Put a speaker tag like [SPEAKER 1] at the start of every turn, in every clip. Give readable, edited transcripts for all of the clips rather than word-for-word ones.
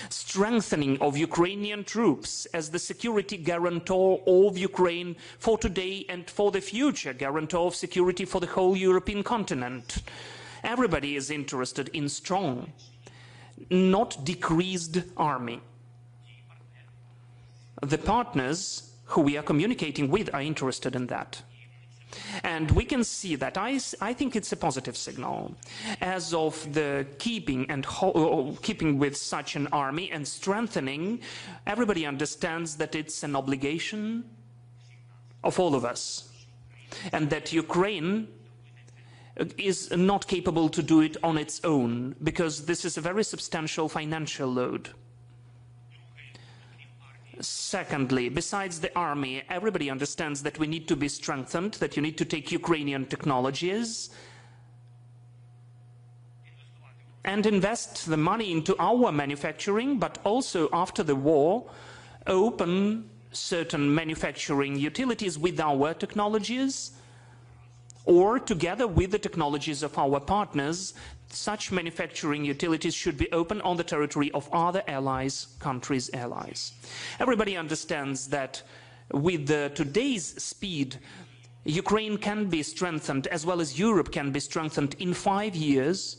[SPEAKER 1] strengthening of Ukrainian troops as the security guarantor of Ukraine for today and for the future, guarantor of security for the whole European continent. Everybody is interested in strong, not decreased army. The partners who we are communicating with are interested in that. And we can see that I think it's a positive signal as of the keeping with such an army and strengthening. Everybody understands that it's an obligation of all of us, and that Ukraine is not capable to do it on its own, because this is a very substantial financial load. Secondly, besides the army, everybody understands that we need to be strengthened, that you need to take Ukrainian technologies and invest the money into our manufacturing, but also after the war, open certain manufacturing utilities with our technologies, or together with the technologies of our partners. Such manufacturing utilities should be open on the territory of other countries' allies. Everybody understands that with today's speed, Ukraine can be strengthened, as well as Europe can be strengthened in 5 years.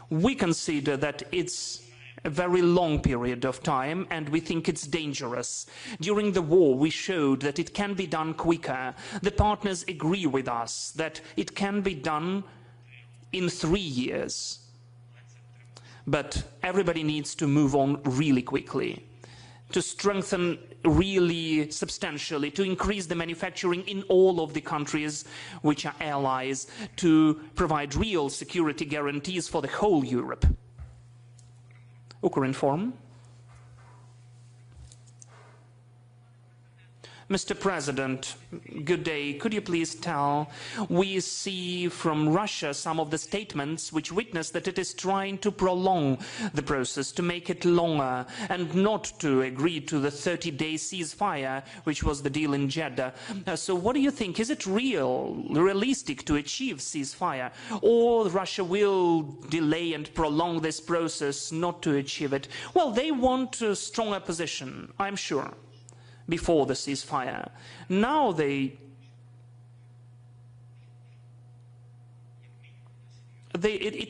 [SPEAKER 1] We consider that it's a very long period of time, and we think it's dangerous. During the war, we showed that it can be done quicker. The partners agree with us that it can be done in 3 years. But everybody needs to move on really quickly, to strengthen really substantially, to increase the manufacturing in all of the countries which are allies, to provide real security guarantees for the whole Europe. Ukrinform. Mr. President, good day. Could you please tell, we see from Russia some of the statements which witness that it is trying to prolong the process, to make it longer, and not to agree to the 30-day ceasefire, which was the deal in Jeddah. So what do you think? Is it realistic to achieve ceasefire? Or Russia will delay and prolong this process not to achieve it? Well, they want a stronger position, I'm sure, before the ceasefire. Now it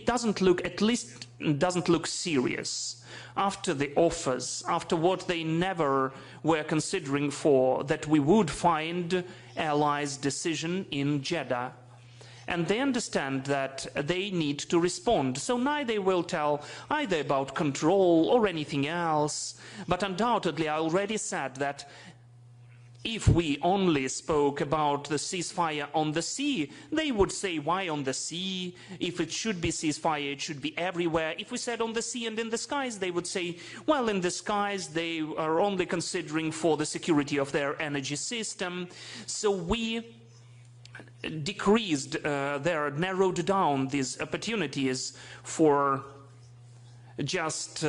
[SPEAKER 1] doesn't look, at least doesn't look serious. After the offers, after what they never were considering for, that we would find allies' decision in Jeddah. And they understand that they need to respond. So now they will tell either about control or anything else. But undoubtedly, I already said that if we only spoke about the ceasefire on the sea, they would say, why on the sea? If it should be ceasefire, it should be everywhere. If we said on the sea and in the skies, they would say, well, in the skies, they are only considering for the security of their energy system. So we narrowed down these opportunities for just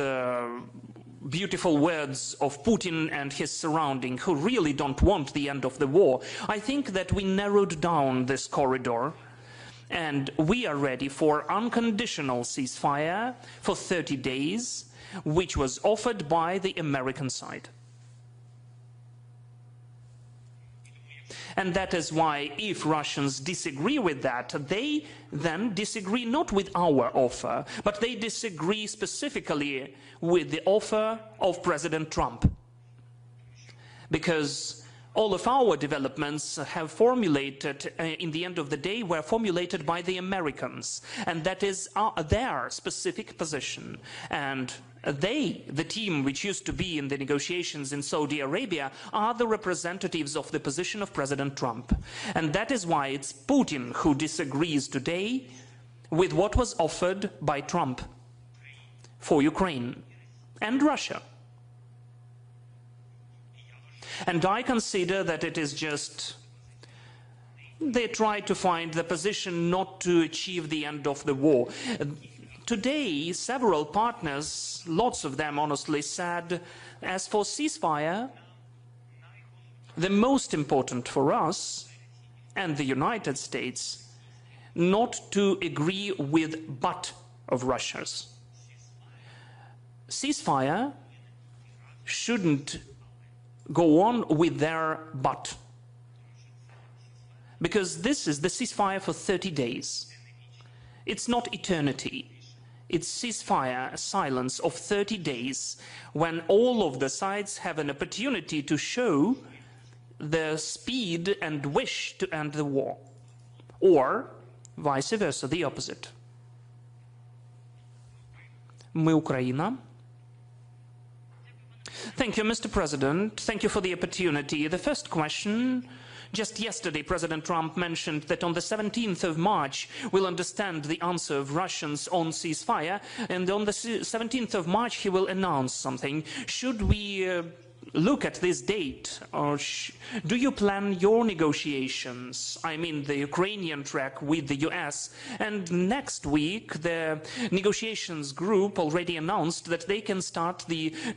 [SPEAKER 1] beautiful words of Putin and his surrounding, who really don't want the end of the war. I think that we narrowed down this corridor, and we are ready for unconditional ceasefire for 30 days, which was offered by the American side. And that is why, if Russians disagree with that, they then disagree not with our offer, but they disagree specifically with the offer of President Trump. Because all of our developments have formulated, in the end of the day, were formulated by the Americans. And that is their specific position. And they, the team which used to be in the negotiations in Saudi Arabia, are the representatives of the position of President Trump. And that is why it's Putin who disagrees today with what was offered by Trump for Ukraine and Russia. And I consider that it is just, they try to find the position not to achieve the end of the war. Today, several partners, lots of them honestly, said, as for ceasefire, the most important for us and the United States, not to agree with but of Russia's. ceasefire shouldn't go on with their but. Because this is the ceasefire for 30 days. It's not eternity. It's ceasefire, a silence of 30 days, when all of the sides have an opportunity to show their speed and wish to end the war. Or, vice versa, the opposite. Мы Ukraina. Thank you, Mr. President. Thank you for the opportunity. The first question. Just yesterday, President Trump mentioned that on the 17th of March, we'll understand the answer of Russians on ceasefire, and on the 17th of March, he will announce something. Should we look at this date, or do you plan your negotiations, I mean the Ukrainian track, with the US? And next week, the negotiations group already announced that they can start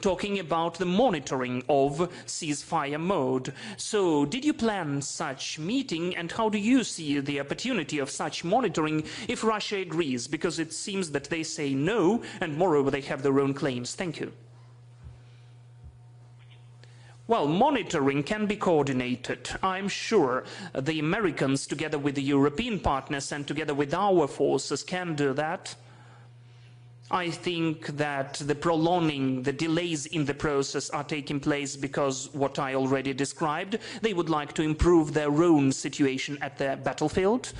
[SPEAKER 1] talking about the monitoring of ceasefire mode. So, did you plan such meeting, and how do you see the opportunity of such monitoring if Russia agrees? Because it seems that they say no, and moreover they have their own claims. Thank you. Well, monitoring can be coordinated. I'm sure the Americans, together with the European partners and together with our forces, can do that. I think that the prolonging, the delays in the process are taking place because what I already described. They would like to improve their own situation at the battlefield.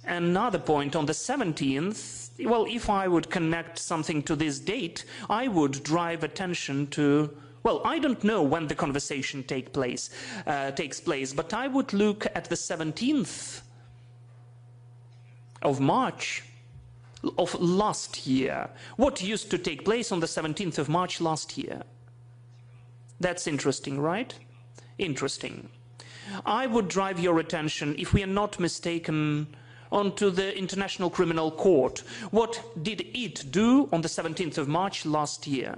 [SPEAKER 1] Another point, on the 17th, well, if I would connect something to this date, I would drive attention to... Well, I don't know when the conversation takes place, but I would look at the 17th of March of last year. What used to take place on the 17th of March last year? That's interesting, right? Interesting. I would drive your attention, if we are not mistaken, onto the International Criminal Court. What did it do on the 17th of March last year?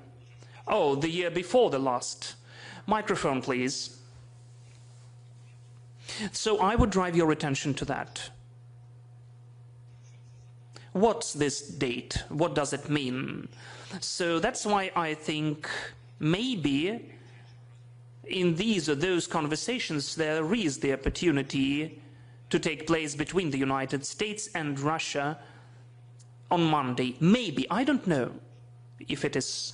[SPEAKER 1] Oh, the year before the last. Microphone, please. So I would drive your attention to that. What's this date? What does it mean? So that's why I think maybe in these or those conversations there is the opportunity to take place between the United States and Russia on Monday. Maybe. I don't know if it is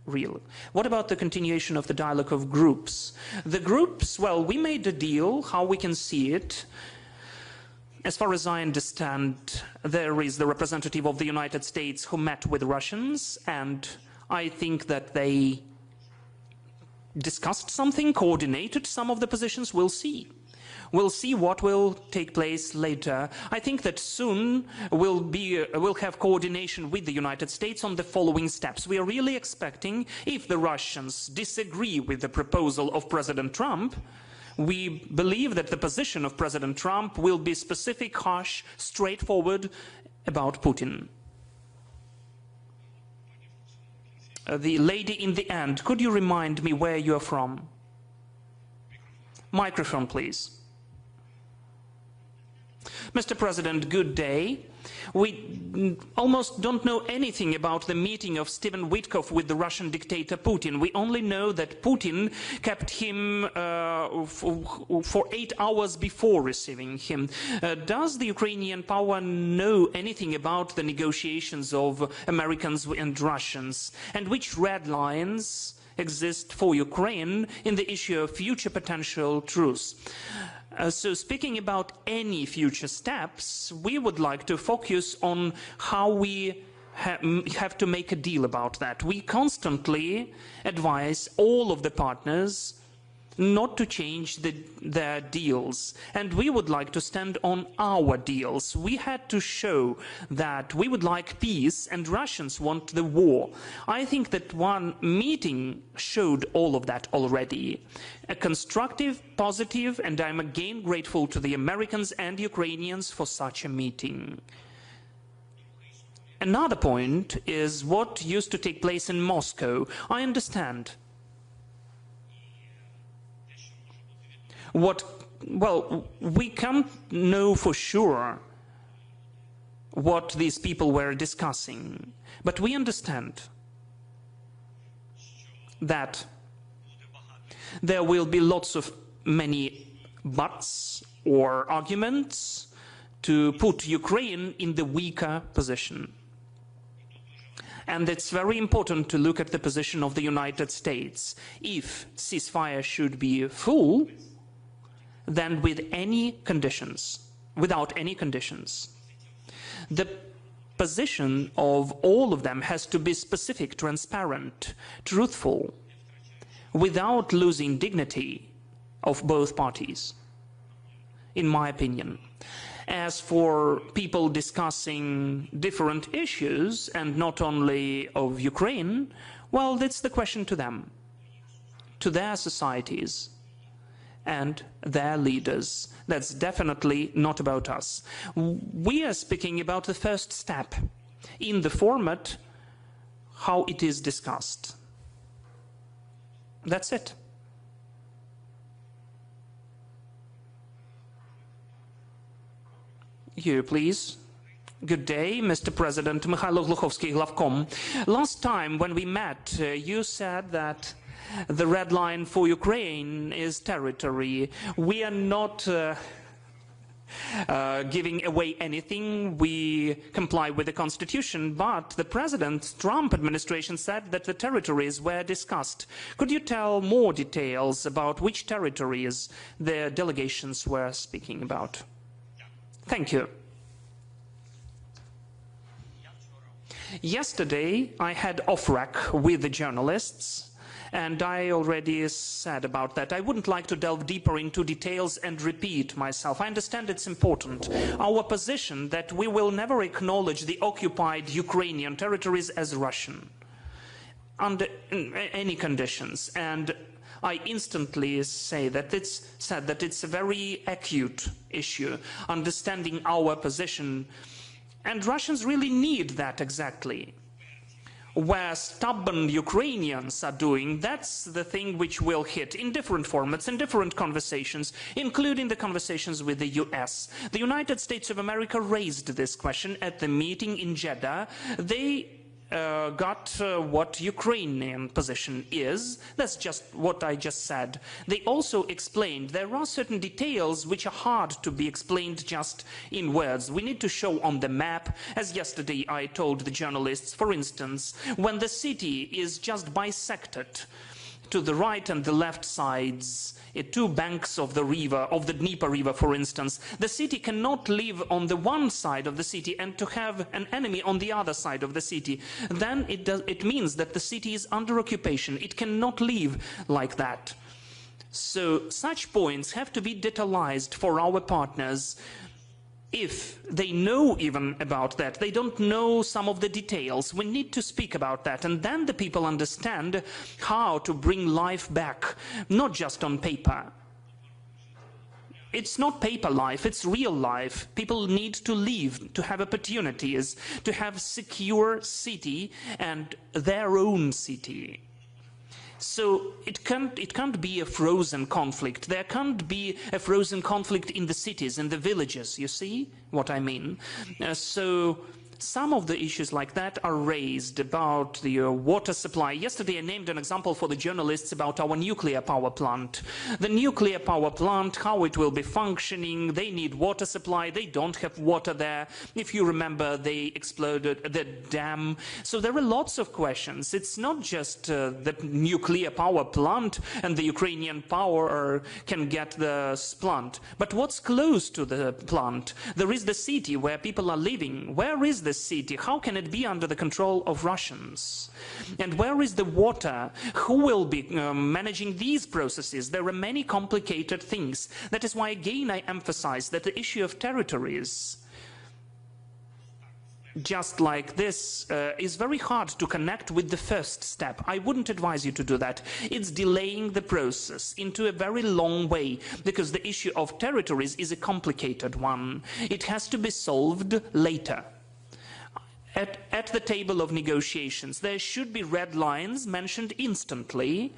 [SPEAKER 1] real. What about the continuation of the dialogue of groups? The groups, well, we made a deal, how we can see it. As far as I understand, there is the representative of the United States who met with Russians, and I think that they discussed something, coordinated some of the positions. We'll see. We'll see what will take place later. I think that soon we'll have coordination with the United States on the following steps. We are really expecting, if the Russians disagree with the proposal of President Trump, we believe that the position of President Trump will be specific, harsh, straightforward about Putin. The lady in the end, could you remind me where you are from? Microphone, please. Mr. President, good day. We almost don't know anything about the meeting of Stephen Witkoff with the Russian dictator Putin. We only know that Putin kept him for 8 hours before receiving him. Does the Ukrainian power know anything about the negotiations of Americans and Russians? And which red lines exist for Ukraine in the issue of future potential truce? So speaking about any future steps, we would like to focus on how we have to make a deal about that. We constantly advise all of the partners not to change their deals, and we would like to stand on our deals. We had to show that we would like peace and Russians want the war. I think that one meeting showed all of that already. A constructive, positive, and I'm again grateful to the Americans and Ukrainians for such a meeting. Another point is what used to take place in Moscow. I understand. Well, we can't know for sure what these people were discussing, but we understand. that there will be lots of many buts or arguments to put Ukraine in the weaker position. And it's very important to look at the position of the United States. If ceasefire should be full, then with any conditions, without any conditions. The position of all of them has to be specific, transparent, truthful, without losing dignity of both parties, in my opinion. As for people discussing different issues, and not only of Ukraine, well, that's the question to them, to their societies and their leaders. That's definitely not about us. We are speaking about the first step in the format, how it is discussed. That's it. You, please. Good day, Mr. President. Mikhailo Gluchovsky, Glavkom. Last time when we met, you said that the red line for Ukraine is territory. We are not giving away anything. We comply with the Constitution, but the President Trump administration said that the territories were discussed. Could you tell more details about which territories the delegations were speaking about? Thank you. Yesterday, I had off-rec with the journalists, and I already said about that. I wouldn't like to delve deeper into details and repeat myself. I understand it's important. Our position that we will never acknowledge the occupied Ukrainian territories as Russian, under any conditions. And I instantly say that it's a very acute issue, understanding our position. And Russians really need that exactly. Where stubborn Ukrainians are doing, that's the thing which will hit in different formats, in different conversations, including the conversations with the US. The United States of America raised this question at the meeting in Jeddah. They got what Ukrainian position is. That's just what I just said. They also explained there are certain details which are hard to be explained just in words. We need to show on the map, as yesterday I told the journalists, for instance, when the city is just bisected to the right and the left sides, two banks of the river, of the Dnieper River, for instance, the city cannot live on the one side of the city and to have an enemy on the other side of the city. Then it means that the city is under occupation. It cannot live like that. So such points have to be detailized for our partners. If they know even about that, they don't know some of the details. We need to speak about that, and then the people understand how to bring life back, not just on paper. It's not paper life, it's real life. People need to live, to have opportunities, to have secure city and their own city. So it can't be a frozen conflict. There can't be a frozen conflict in the cities, in the villages, you see what I mean? So some of the issues like that are raised about the water supply. Yesterday I named an example for the journalists about our nuclear power plant. The nuclear power plant, how it will be functioning, they need water supply, they don't have water there. If you remember, they exploded the dam. So there are lots of questions. It's not just the nuclear power plant and the Ukrainian power can get the plant. But what's close to the plant? There is the city where people are living. Where is the city? How can it be under the control of Russians? And where is the water? Who will be managing these processes? There are many complicated things. That is why again I emphasize that the issue of territories, just like this, is very hard to connect with the first step. I wouldn't advise you to do that. It's delaying the process into a very long way, because the issue of territories is a complicated one. It has to be solved later. At the table of negotiations, there should be red lines mentioned instantly,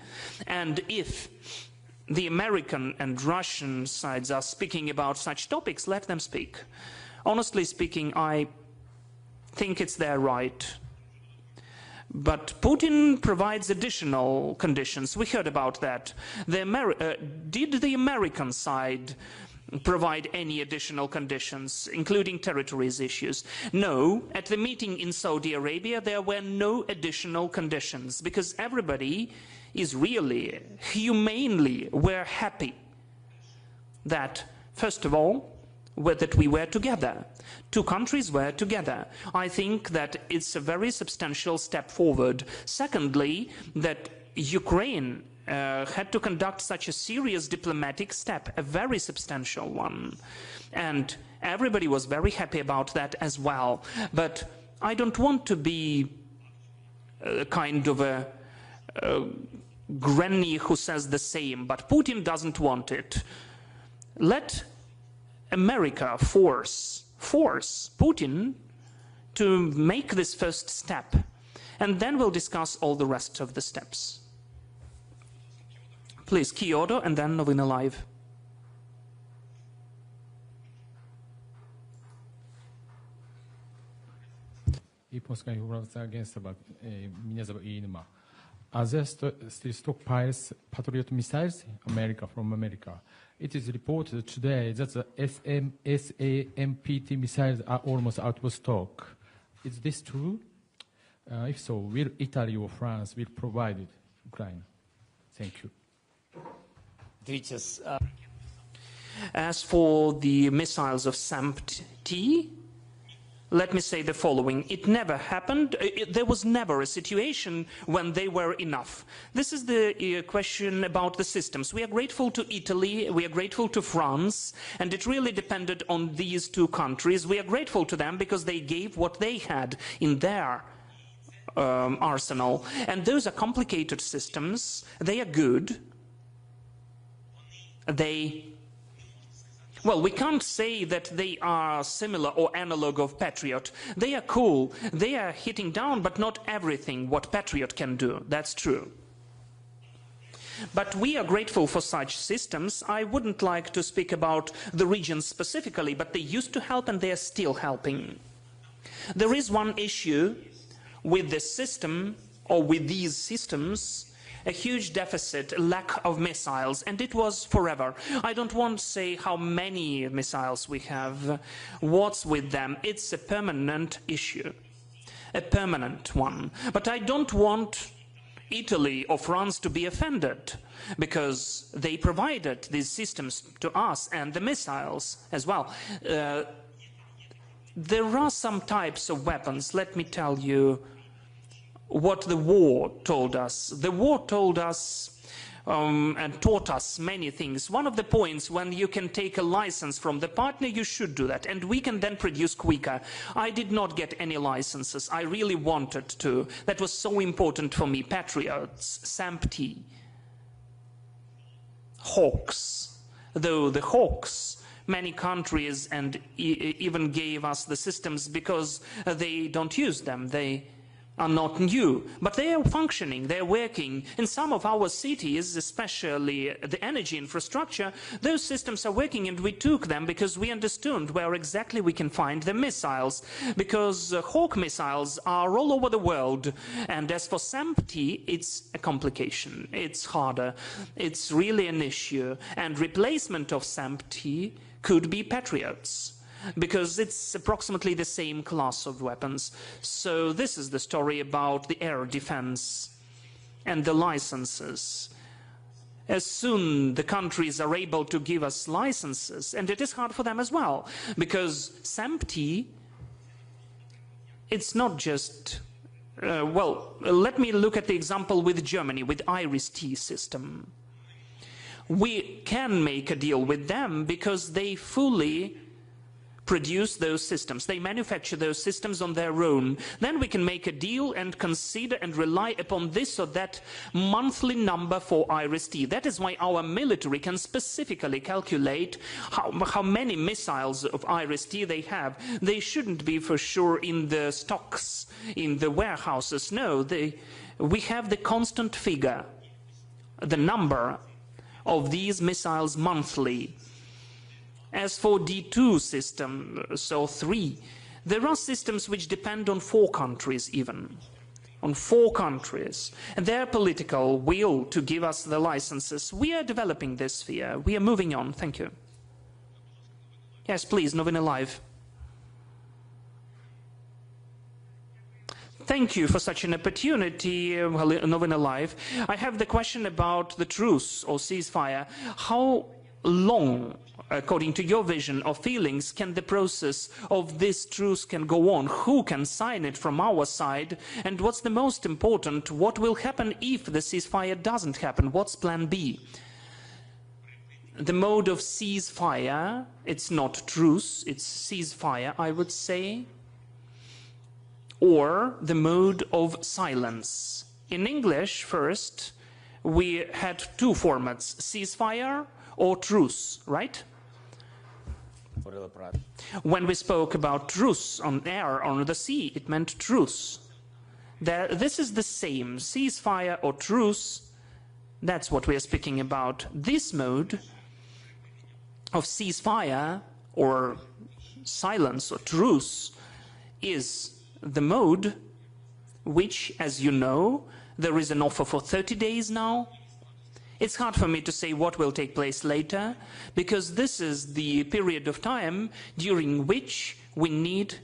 [SPEAKER 1] and if the American and Russian sides are speaking about such topics, let them speak. Honestly speaking, I think it's their right. But Putin provides additional conditions. We heard about that. Did the American side provide any additional conditions, including territories issues? No. At the meeting in Saudi Arabia, there were no additional conditions, because everybody is really, humanely, were happy that, first of all, that we were together. Two countries were together. I think that it's a very substantial step forward. Secondly, that Ukraine had to conduct such a serious diplomatic step, a very substantial one. And everybody was very happy about that as well. But I don't want to be kind of a granny who says the same, but Putin doesn't want it. Let America force Putin to make this first step, and then we'll discuss all the rest of the steps. Please, Kyoto, and then Novina Live.
[SPEAKER 2] Are there still stockpiles Patriot missiles, from America? It is reported today that the SAMPT missiles are almost out of stock. Is this true? If so, will Italy or France provide it, Ukraine? Thank you.
[SPEAKER 1] As for the missiles of SAMPT, let me say the following. It never happened. There was never a situation when they were enough. This is the question about the systems. We are grateful to Italy, we are grateful to France, and it really depended on these two countries. We are grateful to them because they gave what they had in their arsenal. And those are complicated systems. They are good. Well, we can't say that they are similar or analog of Patriot. They are cool. They are hitting down, but not everything what Patriot can do. That's true. But we are grateful for such systems. I wouldn't like to speak about the region specifically, but they used to help and they are still helping. There is one issue with this system, or with these systems, a huge deficit, a lack of missiles, and it was forever. I don't want to say how many missiles we have, what's with them. It's a permanent issue, a permanent one. But I don't want Italy or France to be offended, because they provided these systems to us, and the missiles as well. There are some types of weapons. Let me tell you what the war told us. The war told us and taught us many things. One of the points, when you can take a license from the partner, you should do that, and we can then produce quicker. I did not get any licenses. I really wanted to. That was so important for me. Patriots, SAMPT, Hawks. Though the Hawks, many countries and even gave us the systems because they don't use them. They are not new, but they are functioning, they are working. In some of our cities, especially the energy infrastructure, those systems are working, and we took them because we understood where exactly we can find the missiles, because Hawk missiles are all over the world. And as for SAMPT, it's a complication, it's harder, it's really an issue, and replacement of SAMPT could be Patriots, because it's approximately the same class of weapons. So this is the story about the air defense and the licenses. As soon the countries are able to give us licenses, and it is hard for them as well, because SAMPT, it's not just, well, let me look at the example with Germany, with IRIS-T system. We can make a deal with them because they fully produce those systems. They manufacture those systems on their own. Then we can make a deal and consider and rely upon this or that monthly number for IRIS-T. That is why our military can specifically calculate how many missiles of IRIS-T they have. They shouldn't be for sure in the stocks, in the warehouses. No, we have the constant figure, the number of these missiles monthly. As for D2 system, so 3, there are systems which depend on 4 countries even. on 4 countries, and their political will to give us the licenses. We are developing this sphere. We are moving on. Thank you. Yes, please, Novina Live. Thank you for such an opportunity, Novina Live. I have the question about the truce or ceasefire. How long, according to your vision or feelings, can the process of this truce can go on? Who can sign it from our side? And what's the most important, what will happen if the ceasefire doesn't happen? What's plan B? The mode of ceasefire, it's not truce, it's ceasefire, I would say. Or the mode of silence. In English, first, we had 2 formats, ceasefire or truce, right? When we spoke about truce on air, on the sea, it meant truce. This is the same, ceasefire or truce, that's what we are speaking about. This mode of ceasefire or silence or truce is the mode which, as you know, there is an offer for 30 days now. It's hard for me to say what will take place later, because this is the period of time during which we need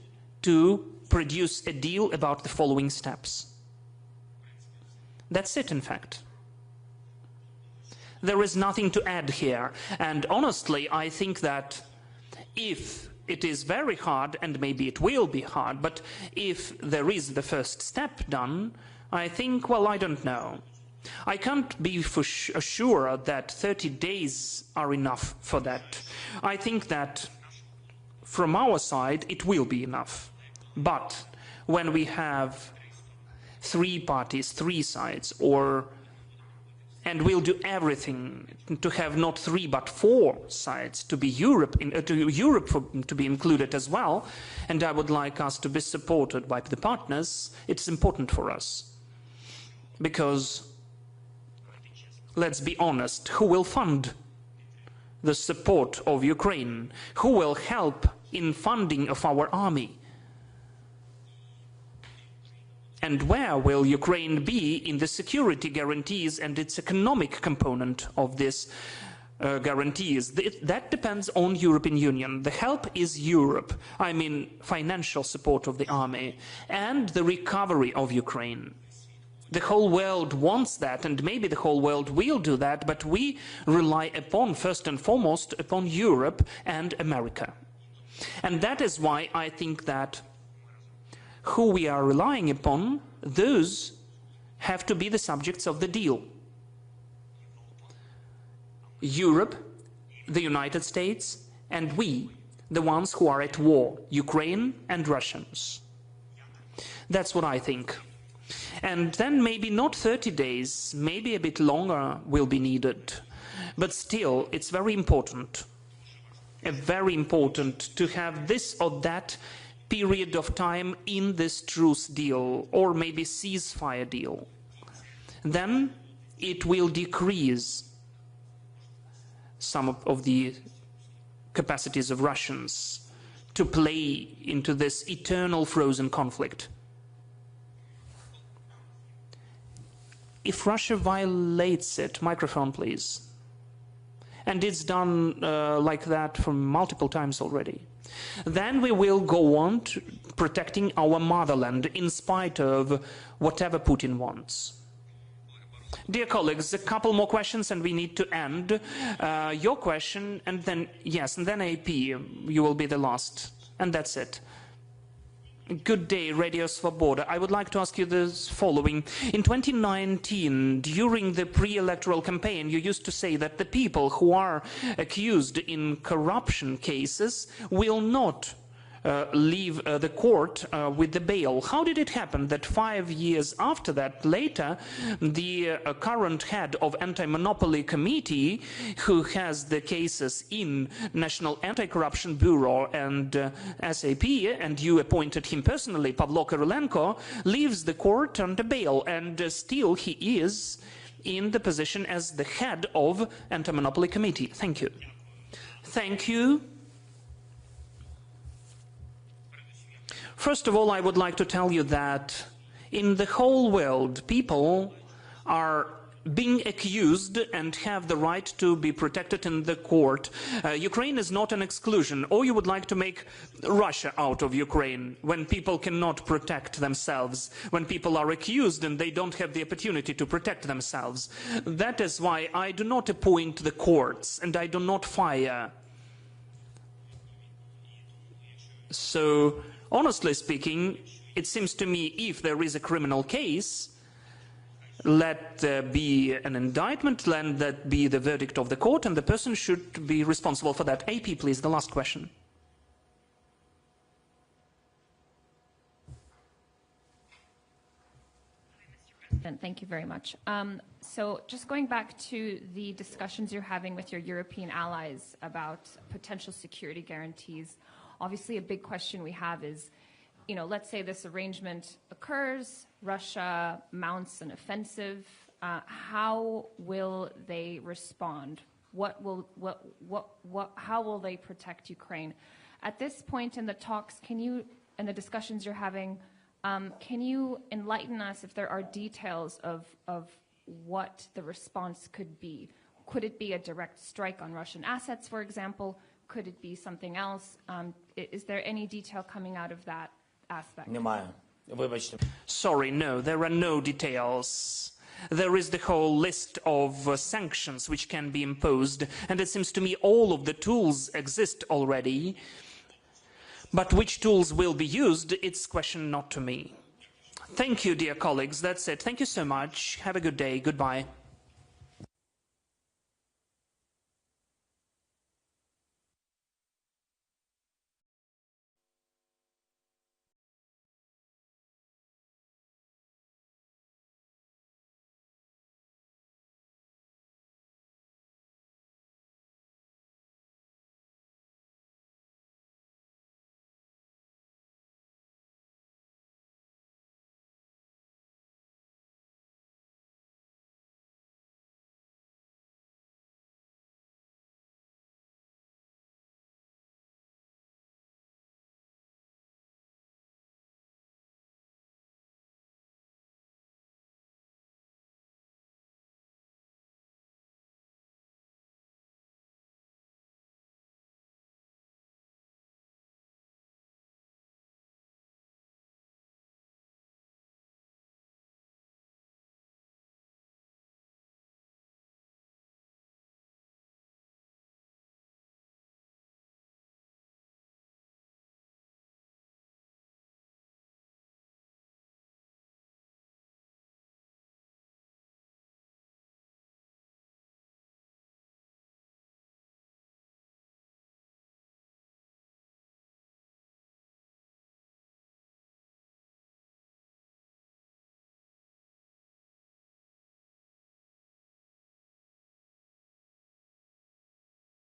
[SPEAKER 1] to produce a deal about the following steps. That's it, in fact. There is nothing to add here, and honestly, I think that if it is very hard, and maybe it will be hard, but if there is the first step done, I think, well, I don't know. I can't be for sure that 30 days are enough for that. I think that from our side it will be enough. But when we have 3 parties, 3 sides, and we'll do everything to have not 3 but 4 sides, to be Europe to be included as well, and I would like us to be supported by the partners. It's important for us, because let's be honest, who will fund the support of Ukraine? Who will help in funding of our army? And where will Ukraine be in the security guarantees and its economic component of this guarantees? That depends on European Union. The help is Europe. I mean financial support of the army and the recovery of Ukraine. The whole world wants that, and maybe the whole world will do that, but we rely upon, first and foremost, upon Europe and America. And that is why I think that who we are relying upon, those have to be the subjects of the deal. Europe, the United States, and we, the ones who are at war, Ukraine and Russians. That's what I think. And then maybe not 30 days, maybe a bit longer will be needed. But still, it's very important to have this or that period of time in this truce deal, or maybe ceasefire deal. Then it will decrease some of the capacities of Russians to play into this eternal frozen conflict. If Russia violates it, microphone please, and it's done like that for multiple times already, then we will go on protecting our motherland in spite of whatever Putin wants. Dear colleagues, a couple more questions and we need to end. Your question, and then, yes, and then AP, you will be the last, and that's it. Good day, Radio Svoboda. I would like to ask you the following. In 2019, during the pre-electoral campaign, you used to say that the people who are accused in corruption cases will not leave the court with the bail. How did it happen that 5 years after that, later, the current head of Anti-Monopoly Committee, who has the cases in National Anti-Corruption Bureau and SAP, and you appointed him personally, Pavlo Kyrylenko, leaves the court under bail, and still he is in the position as the head of Anti-Monopoly Committee? Thank you. Thank you. First of all, I would like to tell you that In the whole world, people are being accused and have the right to be protected in the court. Ukraine is not an exclusion. Or you would like to make Russia out of Ukraine when people cannot protect themselves, when people are accused and they don't have the opportunity to protect themselves. That is why I do not appoint the courts and I do not fire. So, honestly speaking, it seems to me if there is a criminal case, let there be an indictment, let that be the verdict of the court, and the person should be responsible for that. AP, please, the last question.
[SPEAKER 3] Thank you very much. So just going back to the discussions you're having with your European allies about potential security guarantees, obviously a big question we have is, you know, let's say this arrangement occurs, Russia mounts an offensive, how will they respond? How will they protect Ukraine? At this point in the talks, and the discussions you're having, can you enlighten us if there are details of what the response could be? Could it be a direct strike on Russian assets, for example? Could it be something else? Is there any detail coming out of that aspect?
[SPEAKER 1] Sorry, no, there are no details. There is the whole list of sanctions which can be imposed, and it seems to me all of the tools exist already. But which tools will be used, it's a question not to me. Thank you, dear colleagues. That's it. Thank you so much. Have a good day. Goodbye.